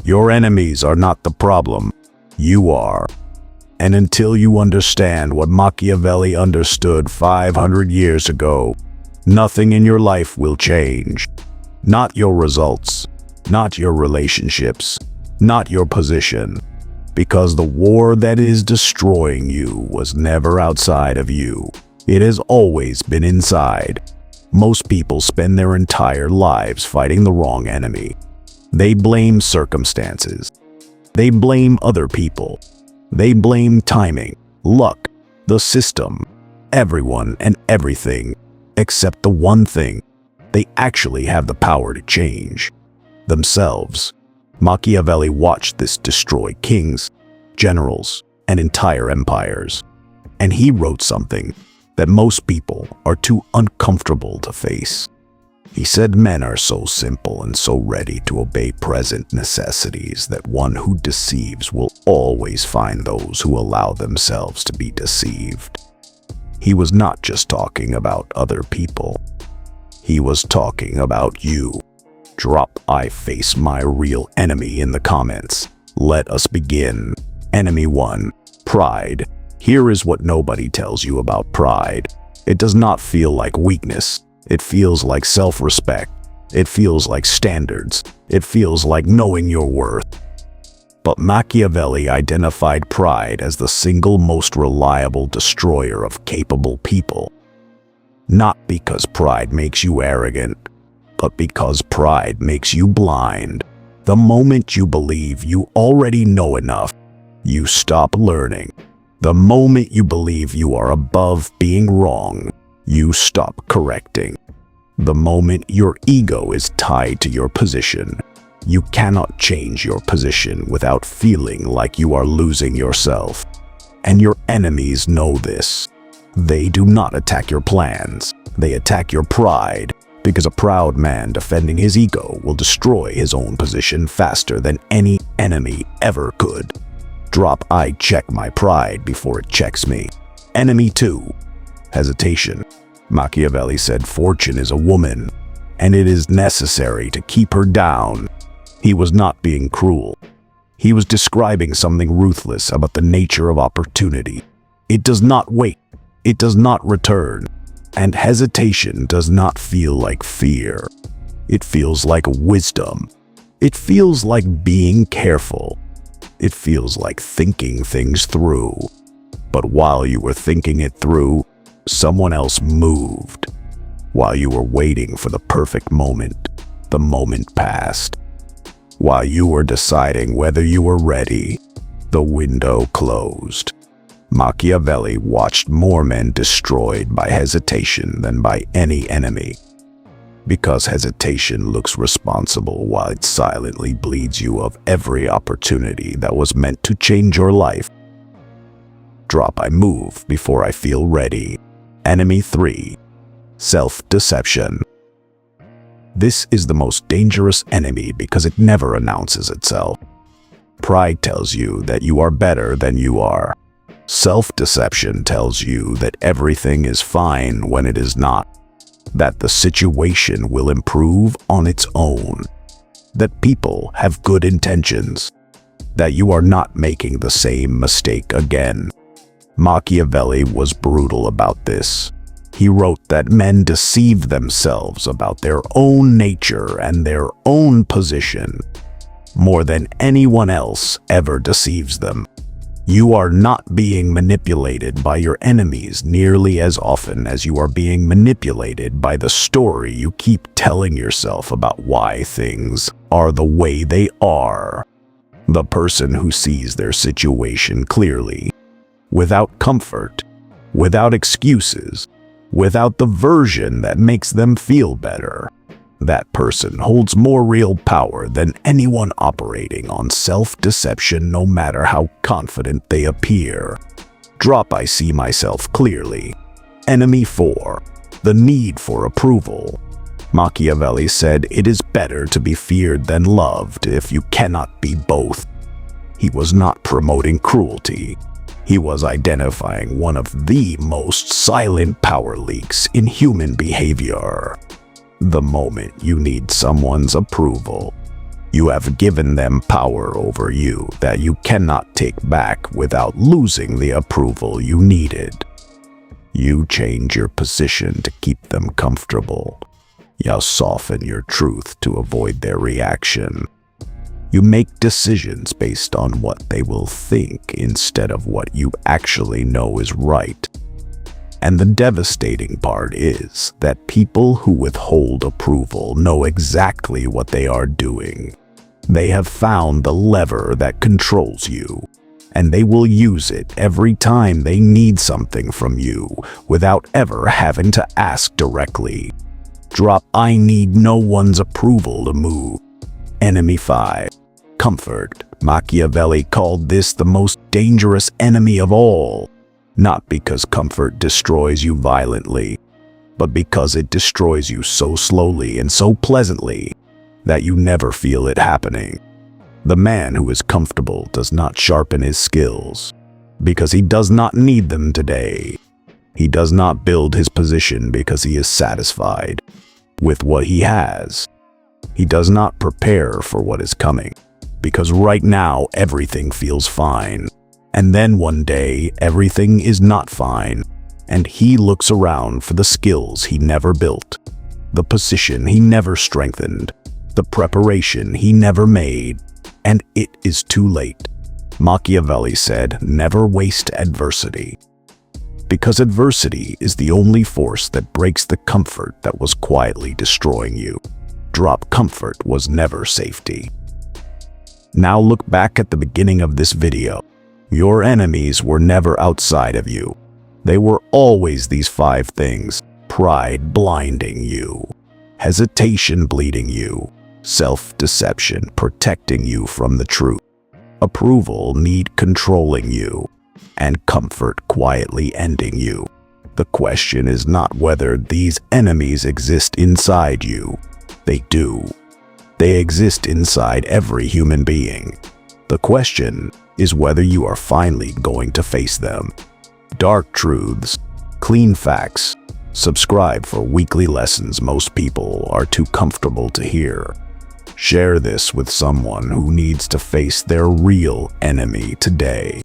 Your enemies are not the problem. You are. And until you understand what Machiavelli understood 500 years ago, nothing in your life will change. Not your results, not your relationships, not your position. Because the war that is destroying you was never outside of you. It has always been inside. Most people spend their entire lives fighting the wrong enemy. They blame circumstances. They blame other people. They blame timing, luck, the system, everyone and everything, except the one thing they actually have the power to change: themselves. Machiavelli watched this destroy kings, generals, and entire empires. And he wrote something that most people are too uncomfortable to face. He said men are so simple and so ready to obey present necessities that one who deceives will always find those who allow themselves to be deceived. He was not just talking about other people. He was talking about you. Drop "I face my real enemy" in the comments. Let us begin. Enemy 1. Pride. Here is what nobody tells you about pride. It does not feel like weakness. It feels like self-respect. It feels like standards. It feels like knowing your worth. But Machiavelli identified pride as the single most reliable destroyer of capable people. Not because pride makes you arrogant, but because pride makes you blind. The moment you believe you already know enough, you stop learning. The moment you believe you are above being wrong, you stop correcting. The moment your ego is tied to your position, you cannot change your position without feeling like you are losing yourself. And your enemies know this. They do not attack your plans. They attack your pride, because a proud man defending his ego will destroy his own position faster than any enemy ever could. Drop "I check my pride" before it checks me. Enemy 2. Hesitation. Machiavelli said fortune is a woman, and it is necessary to keep her down. He was not being cruel. He was describing something ruthless about the nature of opportunity. It does not wait. It does not return. And hesitation does not feel like fear. It feels like wisdom. It feels like being careful. It feels like thinking things through. But while you were thinking it through, someone else moved. While you were waiting for the perfect moment, the moment passed. While you were deciding whether you were ready, the window closed. Machiavelli watched more men destroyed by hesitation than by any enemy. Because hesitation looks responsible while it silently bleeds you of every opportunity that was meant to change your life. Drop "I move before I feel ready." Enemy 3. Self-deception. This is the most dangerous enemy because it never announces itself. Pride tells you that you are better than you are. Self-deception tells you that everything is fine when it is not. That the situation will improve on its own. That people have good intentions. That you are not making the same mistake again. Machiavelli was brutal about this. He wrote that men deceive themselves about their own nature and their own position more than anyone else ever deceives them. You are not being manipulated by your enemies nearly as often as you are being manipulated by the story you keep telling yourself about why things are the way they are. The person who sees their situation clearly, without comfort, without excuses, without the version that makes them feel better, that person holds more real power than anyone operating on self-deception, no matter how confident they appear. Drop "I see myself clearly." Enemy 4. The need for approval. Machiavelli said it is better to be feared than loved if you cannot be both. He was not promoting cruelty. He was identifying one of the most silent power leaks in human behavior. The moment you need someone's approval, You have given them power over you that you cannot take back without losing the approval you needed. You change your position to keep them comfortable. You soften your truth to avoid their reaction. You make decisions based on what they will think instead of what you actually know is right. And the devastating part is that people who withhold approval know exactly what they are doing. They have found the lever that controls you, and they will use it every time they need something from you without ever having to ask directly. Drop "I need no one's approval to move." Enemy 5. Comfort. Machiavelli called this the most dangerous enemy of all, not because comfort destroys you violently, but because it destroys you so slowly and so pleasantly that you never feel it happening. The man who is comfortable does not sharpen his skills, because he does not need them today. He does not build his position because he is satisfied with what he has. He does not prepare for what is coming, because right now everything feels fine. And then one day everything is not fine, and he looks around for the skills he never built, the position he never strengthened, the preparation he never made, and it is too late. Machiavelli said, "Never waste adversity." Because adversity is the only force that breaks the comfort that was quietly destroying you. Drop comfort was never safety. Now look back at the beginning of this video. Your enemies were never outside of you. They were always these 5 things: pride blinding you, hesitation bleeding you, self-deception protecting you from the truth, approval need controlling you, and comfort quietly ending you. The question is not whether these enemies exist inside you. They do. They exist inside every human being. The question is whether you are finally going to face them. Dark truths, clean facts. Subscribe for weekly lessons most people are too comfortable to hear. Share this with someone who needs to face their real enemy today.